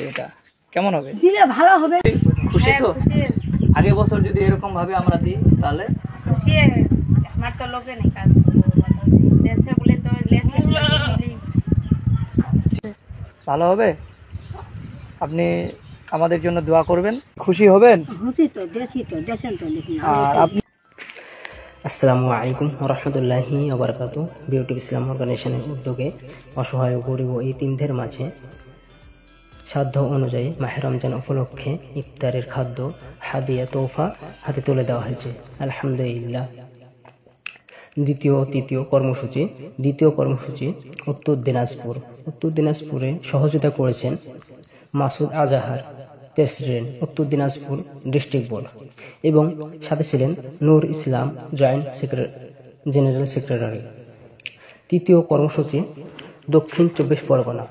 এটা কেমন হবে? দিলে ভালো হবে। খুশি তো? আগের বছর যদি এরকম ভাবে আমরা দিই তাহলে খুশি আমার তো লোকে নেই কাজ দেশে বলে তো ভালো হবে। আপনি আমাদের জন্য দোয়া করবেন, খুশি হবেন। আর আপনি আসসালামু আলাইকুম রহমতুল্লাহি ওবরাকাতু। বিউটি ইসলাম অর্গানাইজেশনের উদ্যোগে অসহায় ও গরিব এই তিনদের মাঝে সাধ্য অনুযায়ী মাহে রমজান উপলক্ষে ইফতারের খাদ্য হাদিয়া তোফা হাতে তুলে দেওয়া হয়েছে, আলহামদুলিল্লাহ। দ্বিতীয় কর্মসূচি উত্তর দিনাজপুরে সহযোগিতা করেছেন মাসুদ আজাহার, প্রেসিডেন্ট উত্তর দিনাজপুর ডিস্ট্রিক্ট বোর্ড, এবং সাথে ছিলেন নূর ইসলাম, জয়েন্ট জেনারেল সেক্রেটারি। তৃতীয় কর্মসূচি দক্ষিণ 24 পরগনা,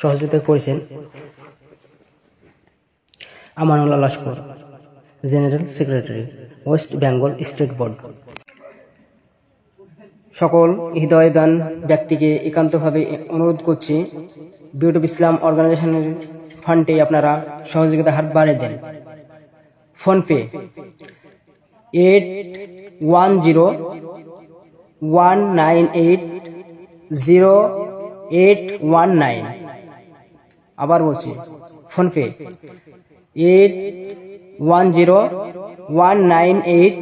সহযোগিতা করেছেন Amanullah Laskar, general secretary, West Bengal state board. সকল হৃদয়দান ব্যক্তিকে একান্তভাবে অনুরোধ করছি, বিউটি ইসলাম অর্গানাইজেশনের ফান্ডে আপনারা সহযোগিতা হাত বাড়িয়ে দেন। ফোনপে 8101980819। আবার বলছি, ফোনপে 810198